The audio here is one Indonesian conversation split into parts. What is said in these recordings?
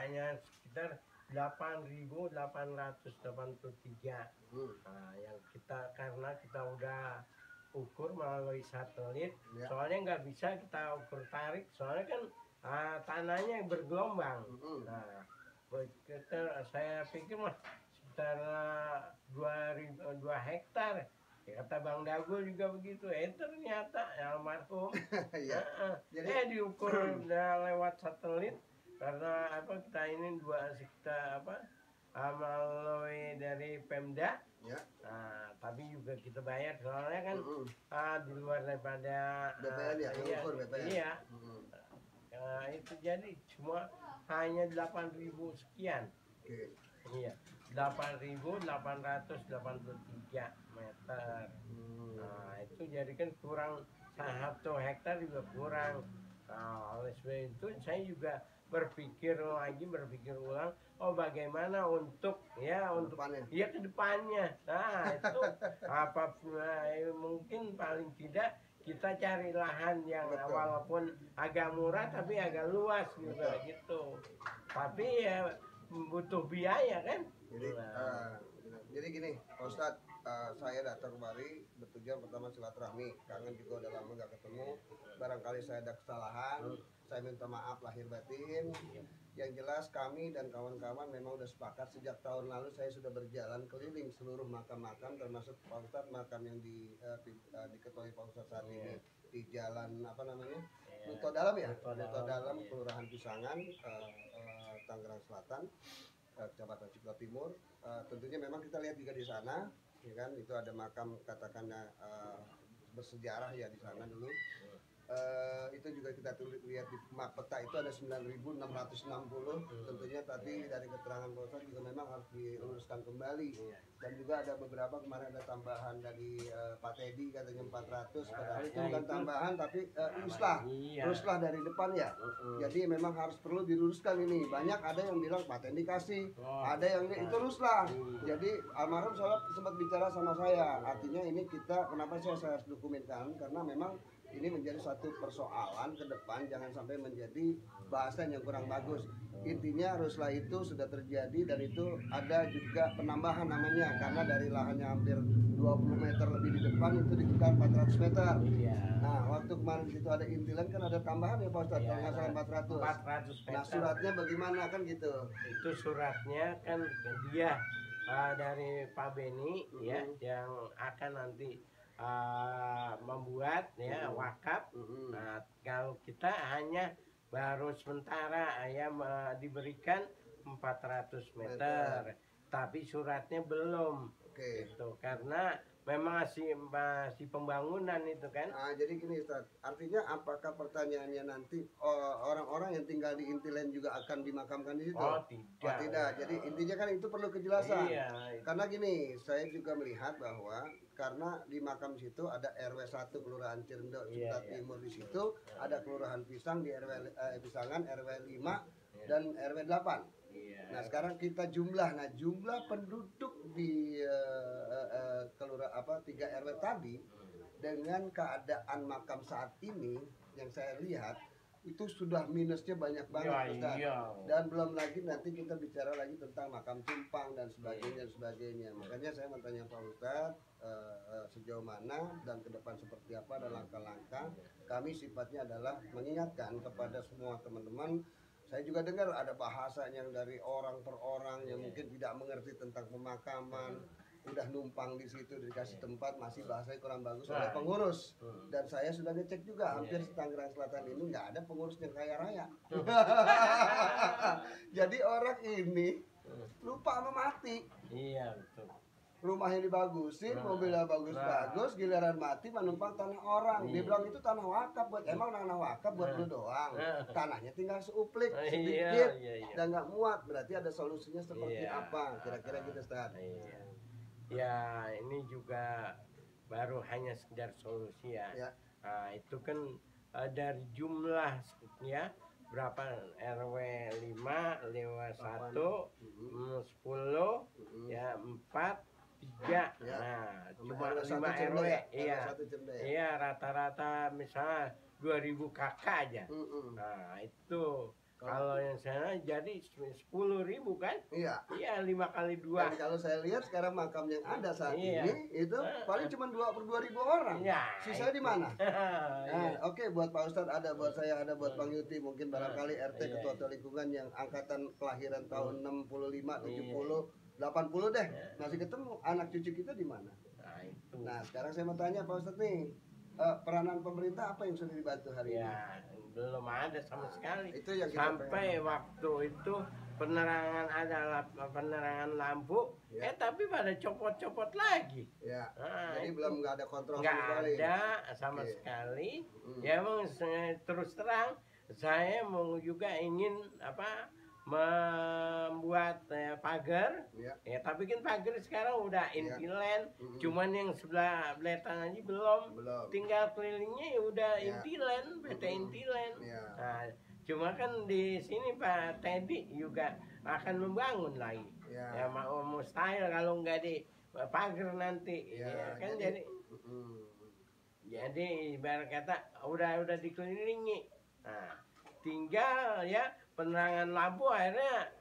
hanya sekitar 8.883. Nah, yang kita karena kita udah ukur melalui satelit, soalnya nggak bisa kita ukur tarik, soalnya kan tanahnya bergelombang. Nah, saya pikir mah sekitar 2 hektar. Ya, kata Bang Dagul juga begitu. Ternyata almarhum. Jadi diukur lewat satelit karena apa kita ini kita melalui dari Pemda. Nah, tapi juga kita bayar soalnya kan di luar daripada BPN ya, ukur BPN. Iya. Itu jadi cuma hanya 8.000 sekian. Iya, 8.883 meter. Nah, itu jadi kan kurang 1 hektar juga kurang. Nah, oleh sebab itu saya juga berpikir ulang, bagaimana untuk ke depannya. Nah, itu mungkin paling tidak kita cari lahan yang walaupun agak murah tapi agak luas juga gitu. Tapi ya butuh biaya kan. Jadi gini Pak Ustadz, saya datang kemari bertujuan pertama silaturahmi, kangen juga udah lama gak ketemu. Barangkali saya ada kesalahan, saya minta maaf lahir batin. Yang jelas kami dan kawan-kawan memang udah sepakat sejak tahun lalu saya sudah berjalan keliling seluruh makam-makam, termasuk Pak Ustadz makam yang diketuai Pak Ustadz saat ini di jalan apa namanya, Luto Dalam ya, Luto Dalam, Kelurahan Pisangan, Tangerang Selatan, Kecamatan Ciputat Timur. Tentunya memang kita lihat juga di sana, ya kan, itu ada makam katakannya bersejarah ya di sana dulu. Itu juga kita lihat di map peta itu ada 9.660. Tentunya tadi dari keterangan Pak Ustadz juga memang harus diluruskan kembali. Dan juga ada beberapa kemarin ada tambahan dari Pak Teddy katanya 400. Padahal itu bukan tambahan tapi ruslah dari depan ya. Jadi memang harus perlu diluruskan ini. Banyak ada yang bilang Pak Teddy kasih, ada yang itu ruslah. Jadi almarhum sempat bicara sama saya. Artinya ini kita kenapa saya harus dokumenkan, karena memang ini menjadi satu persoalan ke depan, jangan sampai menjadi bahasan yang kurang bagus. Intinya ruslah itu sudah terjadi dan itu ada juga penambahan namanya, karena dari lahannya hampir 20 meter lebih di depan itu dibuka 400 meter. Nah, waktu kemarin itu ada intilan kan ada tambahan ya Pak Ustadz, kalau nggak salah 400 meter. Nah, suratnya bagaimana kan gitu? Itu suratnya kan dia dari Pak Beni ya, yang akan nanti membuat ya wakaf. Nah, kalau kita hanya baru sementara ya diberikan 400 meter, tapi suratnya belum. Gitu, karena memang masih pembangunan itu kan. Jadi gini Ustaz, artinya apakah pertanyaannya nanti orang-orang yang tinggal di intilan juga akan dimakamkan di situ? Tidak. Jadi intinya kan itu perlu kejelasan. Karena gini, saya juga melihat bahwa karena di makam situ ada RW 1 Kelurahan Cirendo Ciputat Timur, di situ ada Kelurahan Pisang di Pisangan RW 5 dan RW 8. Nah, sekarang kita jumlah penduduk di kelurahan 3 RW tadi dengan keadaan makam saat ini yang saya lihat itu sudah minusnya banyak banget Ustaz. Dan belum lagi nanti kita bicara lagi tentang makam tumpang dan sebagainya. Makanya saya mau tanya Pak Ustaz, sejauh mana dan ke depan seperti apa dan langkah-langkah. Kami sifatnya adalah mengingatkan kepada semua teman-teman. Saya juga dengar ada bahasan yang dari orang per orang yang mungkin tidak mengerti tentang pemakaman, udah numpang di situ dikasih tempat, masih bahasanya kurang bagus oleh pengurus. Dan saya sudah ngecek juga, hampir Tangerang Selatan ini nggak ada pengurus yang kaya raya. Jadi orang ini lupa sama mati. Iya betul. Rumahnya dibagusin, mobilnya bagus-bagus, giliran mati menumpang tanah orang. Dia bilang itu tanah wakaf, emang tanah wakaf buat lu doang. Tanahnya tinggal seuplik sedikit dan nggak muat. Berarti ada solusinya seperti apa? Kira-kira gitu Ustaz. Ya ini juga baru hanya sekedar solusi ya. Nah, itu kan dari jumlah ya berapa RW 5, RW 1, 10, ya 4, 3. Nah, cuma 5 RW. Iya, rata-rata misalnya 2000 kakak aja. Nah, itu Kalau yang sana jadi 10.000 kan? Iya. Iya 5 kali 2. Dan kalau saya lihat sekarang makam yang ada saat Iya. ini itu paling cuma 2 per 2.000 orang. Iya. Sisanya di mana? Iya. Nah, oke, buat Pak Ustadz ada, buat saya ada, buat Bang Yuti mungkin barangkali RT Iya, ketua lingkungan yang angkatan kelahiran tahun 65, 70, 80 deh. Masih ketemu anak cucu kita di mana? Nah, itu. Nah, sekarang saya mau tanya Pak Ustadz nih, peranan pemerintah apa yang sudah dibantu hari ini? Ya, belum ada sama sekali. Itu yang kita sampai waktu itu penerangan adalah penerangan lampu, Ya. tapi pada copot-copot lagi. Ya. Nah, Jadi itu belum nggak ada kontrol nggak sama sekali. ada sama Oke. sekali. Ya emang terus terang saya mau juga ingin membuat pagar. Ya. Tapi kan pagar sekarang udah intilen, cuman yang sebelah belakang aja belum. Tinggal kelilingnya ya udah intilen, PT intilen. Ya. Nah, cuma kan di sini Pak Teddy juga akan membangun lagi. Ya mau mustahil kalau nggak di pagar nanti. Ya kan jadi ibarat kata udah dikelilingi. Nah, tinggal ya penerangan lampu akhirnya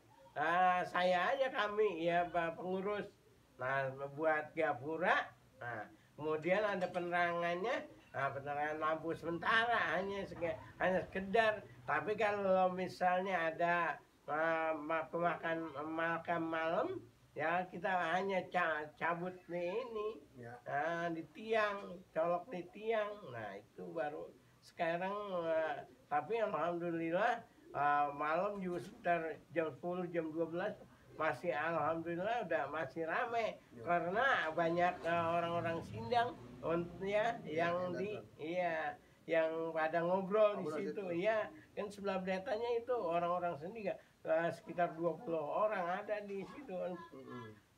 saya aja kami ya pengurus. Nah, buat gapura. Nah, kemudian ada penerangannya. Nah, penerangan lampu sementara hanya sekedar. Tapi kalau misalnya ada makam malam, ya kita hanya cabut nih ini, di tiang, colok di tiang. Nah, itu baru sekarang. Tapi alhamdulillah malam juga sekitar jam 10, jam 12 masih alhamdulillah udah masih ramai karena banyak orang-orang Sindang ya yang yang pada ngobrol di situ. Iya, kan sebelah belatanya itu orang-orang sendiri sekitar 20 orang ada di situ.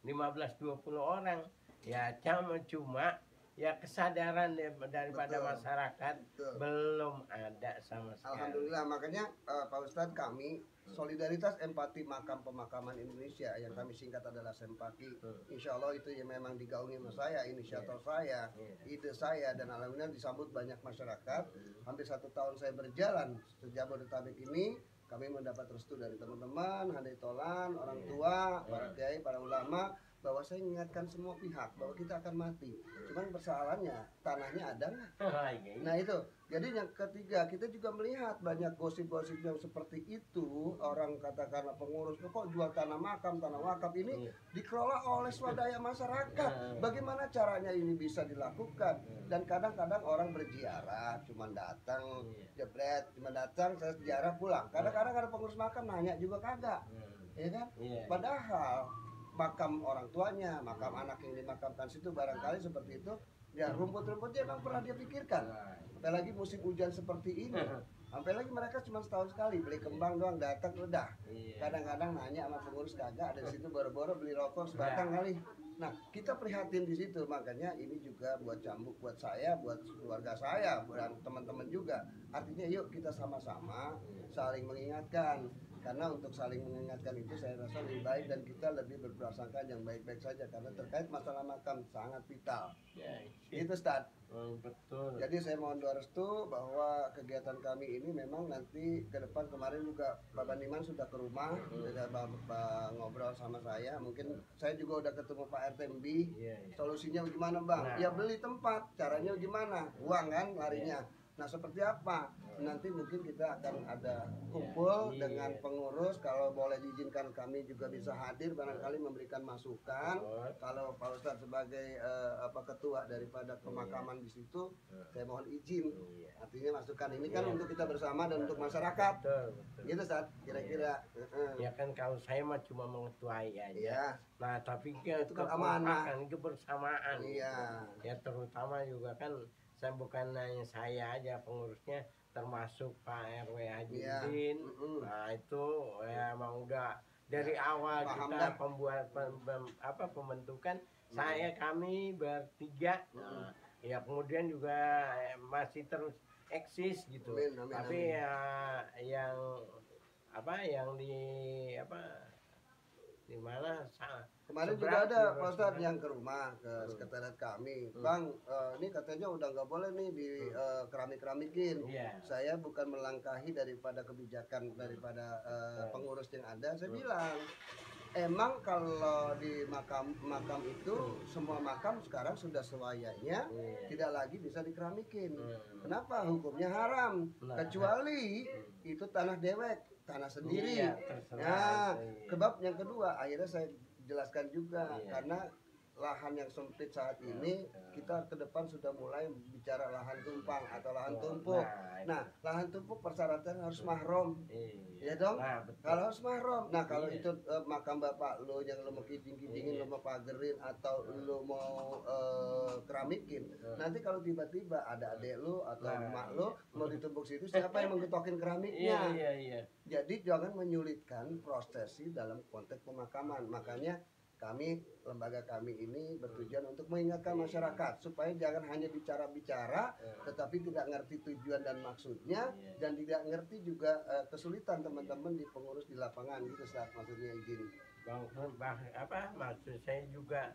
15-20 orang. Ya cuma ya kesadaran daripada masyarakat belum ada sama sekali. Alhamdulillah, makanya Pak Ustadz kami Solidaritas Empati Makam Pemakaman Indonesia yang kami singkat adalah Sempaki. Insya Allah itu yang memang digaungi sama saya, inisiator saya, ide saya, dan alhamdulillah disambut banyak masyarakat. Hampir 1 tahun saya berjalan sejak Jabodetabek ini, kami mendapat restu dari teman-teman, handai tolan, orang tua, para kiai, para ulama, bahwa saya mengingatkan semua pihak bahwa kita akan mati. Cuman persoalannya tanahnya ada nggak? Nah itu. Jadi yang ketiga, kita juga melihat banyak gosip-gosip yang seperti itu. Orang katakanlah pengurus kok jual tanah makam, tanah wakaf ini dikelola oleh swadaya masyarakat. Bagaimana caranya ini bisa dilakukan? Dan kadang-kadang orang berziarah, cuma datang jebret, cuma datang saya ziarah pulang. Kadang-kadang ada pengurus makam nanya juga kagak, ya kan? Padahal makam orang tuanya, makam anak yang dimakamkan situ barangkali seperti itu. Ya rumput-rumputnya memang pernah dia pikirkan. Apalagi musim hujan seperti ini. Sampai lagi mereka cuma setahun sekali beli kembang doang, datang udah. Kadang-kadang nanya sama pengurus kagak, ada di situ boro-boro beli rokok sebatang kali. Nah, kita prihatin di situ. Makanya ini juga buat cambuk buat saya, buat keluarga saya, buat teman-teman juga. Artinya yuk kita sama-sama saling mengingatkan. Karena untuk saling mengingatkan itu saya rasa lebih baik dan kita lebih berprasangka yang baik-baik saja karena terkait masalah makam sangat vital. Itu Ustaz. Betul. Jadi saya mohon doa restu bahwa kegiatan kami ini memang nanti ke depan. Kemarin juga Pak Bandiman sudah ke rumah, sudah ngobrol sama saya. Mungkin saya juga udah ketemu Pak RTMB. Solusinya gimana Bang? Ya beli tempat. Caranya gimana? Uang kan larinya. Nah seperti apa? Nanti mungkin kita akan ada kumpul dengan pengurus. Kalau boleh diizinkan kami juga bisa hadir barangkali memberikan masukan. Kalau Pak Ustadz sebagai ketua daripada pemakaman di situ, saya mohon izin. Artinya masukan ini kan untuk kita bersama dan untuk masyarakat. Gitu Ustadz, kira-kira. Ya kan kalau saya mah cuma mengetuai aja. Nah tapi itu kan amanah, kebersamaan. Ya terutama juga kan saya bukan hanya saya aja pengurusnya, termasuk Pak RW Haji Udin. Nah itu ya emang udah dari awal kita pembentukan kami bertiga. Ya kemudian juga masih terus eksis gitu. Tapi ya yang di mana Kemarin juga ada Pak Ustadz yang ke rumah ke sekretariat kami, Bang, ini katanya udah nggak boleh nih di keramik-keramikin. Saya bukan melangkahi daripada kebijakan daripada pengurus yang ada. Saya bilang, emang kalau di makam itu semua makam sekarang sudah sewayanya tidak lagi bisa dikeramikin. Kenapa? Hukumnya haram. Kecuali itu tanah dewek, tanah sendiri. Nah, kebab yang kedua akhirnya saya jelaskan juga karena lahan yang sempit saat ini kita ke depan sudah mulai bicara lahan tumpang atau lahan tumpuk. Nah, lahan tumpuk persyaratan harus mahram. Ya dong? Kalau harus mahram. Nah, kalau itu makam bapak lo yang lo mau kijing-kijingin, lo mau pagerin atau lo mau keramikin, nanti kalau tiba-tiba ada adik lo atau emak lo mau ditumpuk situ, siapa yang menggetokin keramiknya? Jadi jangan menyulitkan prosesi dalam konteks pemakaman. Makanya lembaga kami ini bertujuan untuk mengingatkan masyarakat supaya jangan hanya bicara-bicara tetapi tidak ngerti tujuan dan maksudnya dan tidak ngerti juga kesulitan teman-teman di pengurus di lapangan gitu saat maksudnya izin. Maksud saya juga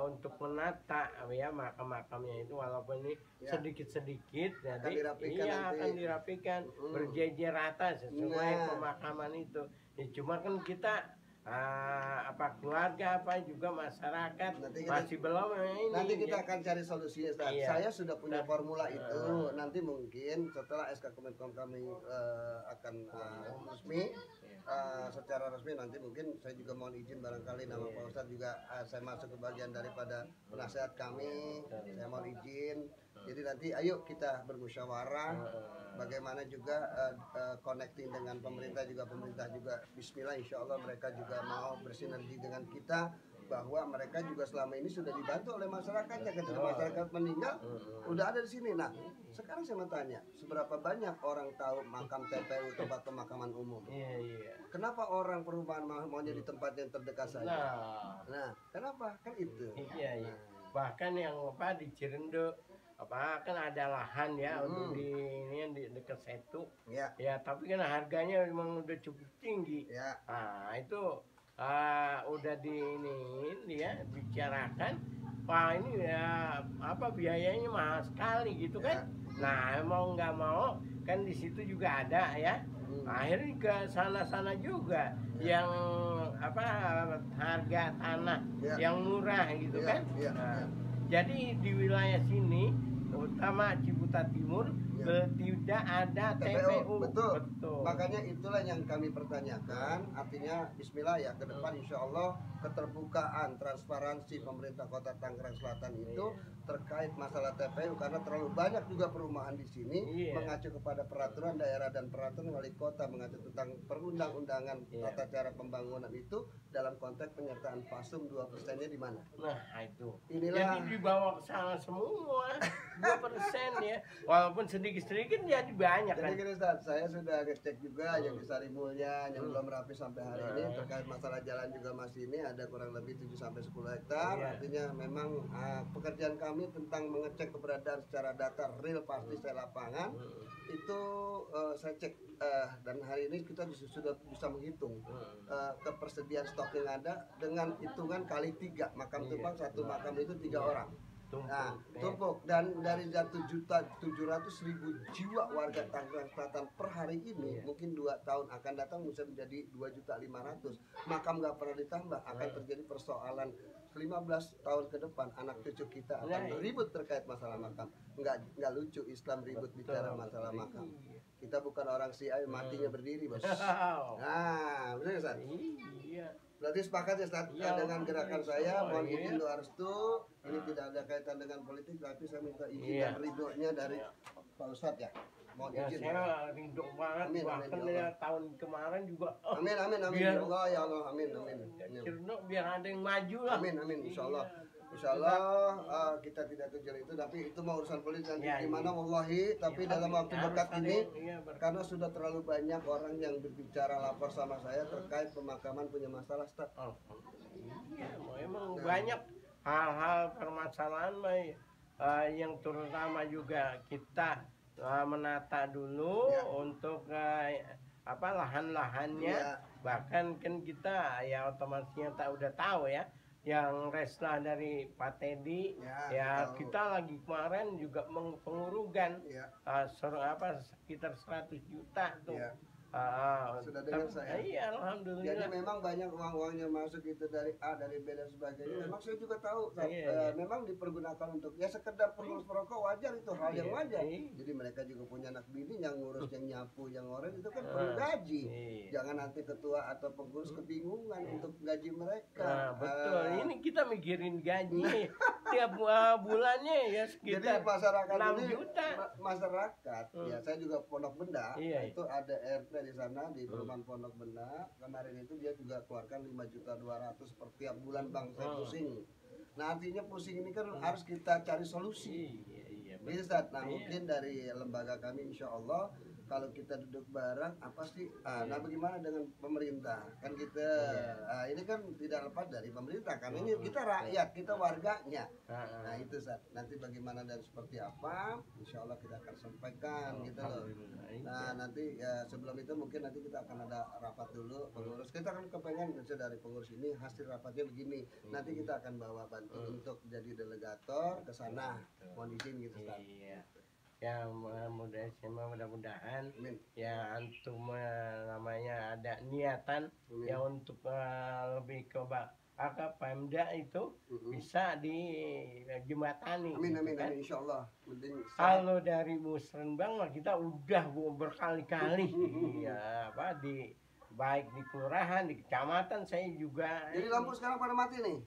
untuk menata ya makam-makamnya itu walaupun ini sedikit-sedikit jadi akan dirapikan berjejer rata sesuai pemakaman itu. Ya, cuma kan kita keluarga juga masyarakat masih belum ini. Nanti kita akan cari solusinya. Saya sudah punya formula itu. Nanti mungkin setelah SK Kemenkom kami akan resmi secara resmi, nanti mungkin saya juga mohon izin barangkali nama Pak Ustadz juga saya masuk ke bagian daripada penasehat kami. Saya mohon izin. Jadi nanti ayo kita bermusyawarah bagaimana juga connecting dengan pemerintah juga bismillah insya Allah mereka juga mau bersinergi dengan kita bahwa mereka juga selama ini sudah dibantu oleh masyarakatnya ketika masyarakat meninggal udah ada di sini. Nah sekarang saya mau tanya seberapa banyak orang tahu makam TPU tempat pemakaman umum? Kenapa orang perumahan maunya di tempat yang terdekat saja? Nah kenapa? Kan itu. Bahkan yang di Cirende kan ada lahan ya untuk di dekat situ ya tapi kan harganya memang udah cukup tinggi. Nah itu udah bicarakan ini ya biayanya mahal sekali gitu kan. Nah mau nggak mau kan di situ juga ada ya akhirnya ke sana juga yang harga tanah yang murah gitu kan. Jadi di wilayah sini utama Ciputat Timur tidak ada TPU. Betul. Makanya itulah yang kami pertanyakan. Artinya bismillah ya ke depan insya Allah keterbukaan transparansi pemerintah Kota Tangerang Selatan itu terkait masalah TPU karena terlalu banyak juga perumahan di sini mengacu kepada peraturan daerah dan peraturan wali kota mengacu tentang perundang-undangan tata cara pembangunan itu dalam konteks penyertaan pasum 2%-nya di mana? Nah itu. Jadi dibawa ke sana semua 2% ya. Walaupun sedikit-sedikit jadi banyak kan. Jadi gini Ustaz, saya sudah ngecek juga yang di Sari Mulya yang belum rapi sampai hari ini terkait masalah jalan juga masih ini ada kurang lebih 7-10 hektar. Artinya memang pekerjaan kami tentang mengecek keberadaan secara data real pasti saya lapangan itu saya cek dan hari ini kita sudah bisa menghitung kepersediaan stok yang ada dengan hitungan kali 3 makam tumpang satu makam itu 3 orang. Nah, tumpuk dan dari 1.700.000 jiwa warga Tangerang Selatan per hari ini mungkin 2 tahun akan datang bisa menjadi 2.500.000. Makam nggak pernah ditambah, akan terjadi persoalan 15 tahun ke depan anak cucu kita akan ribut terkait masalah makam. Nggak lucu Islam ribut bicara masalah makam. Kita bukan orang Syiah matinya berdiri, Bos. Nah, benar Ustaz? Iya. Berarti sepakat ya Ustaz dengan gerakan saya, mohon izin doa restu. Ini tidak ada kaitan dengan politik, tapi saya minta izin dan ridhonya dari Pak Ustadz ya. Mohon izin. Saya ridho banget, bahkan tahun kemarin juga. Amin. Ya Allah, ya Allah, amin. Biar ada yang maju lah. Amin, insya Allah. Insya Allah kita tidak tujuan itu, tapi itu mau urusan politik nanti gimana wallahi. Tapi dalam waktu dekat ini karena sudah terlalu banyak orang yang berbicara lapor sama saya terkait pemakaman punya masalah Ustaz. Memang banyak hal-hal permasalahan yang terutama juga kita menata dulu untuk lahan-lahannya Bahkan kan kita ya otomatisnya tak udah tahu ya, yang reslah dari Pak Teddy ya, tahu. kita lagi kemarin juga pengurugan Ya, sekitar 100 juta tuh. ya. Ah, Sudah dengar saya. Iya, Jadi alhamdulillah. memang banyak uang-uangnya masuk itu dari A, dari B dan sebagainya. Memang saya juga tahu. Iya. Memang dipergunakan untuk ya sekedar pengurus perokok, wajar itu hal yang Iya, wajar. iya. Jadi mereka juga punya anak bini yang ngurus, yang nyapu, yang ngores itu kan perlu gaji. Iya. Jangan nanti ketua atau pengurus kebingungan untuk gaji mereka. Nah, betul. Ini kita mikirin gaji tiap bulannya ya Jadi sekitar masyarakat 6 ini juta. masyarakat ya, saya juga Pondok Benda Iya. itu ada RT di sana di perumahan Pondok Benda. Kemarin itu dia juga keluarkan 5.200.000 per tiap bulan, bang. Saya pusing. Nah, artinya pusing ini kan harus kita cari solusi. Iya, Bisa. Nah, Iya. mungkin dari lembaga kami insya Allah kalau kita duduk bareng apa sih? Nah, bagaimana dengan pemerintah? Kan kita ini kan tidak lepas dari pemerintah. Kan ini kita rakyat, kita warganya. Nah, itu Sat. Nanti bagaimana dan seperti apa? Insya Allah kita akan sampaikan gitu loh. Nah, nanti ya sebelum itu mungkin nanti kita akan ada rapat dulu pengurus. Kita kan kepengen dari pengurus ini hasil rapatnya begini. Nanti kita akan bawa bantu untuk jadi delegator ke sana. Mohon izin gitu Sat. Iya. Ya mudah-mudahan Amin. ya antum namanya ada niatan Amin. ya untuk lebih ke Pemda itu bisa dijembatani. Amin, gitu amin, kan. amin, insya Allah. Penting Kalau dari Musrenbang mah kita udah berkali-kali ya baik di kelurahan, di kecamatan saya juga. jadi lampu sekarang pada mati nih.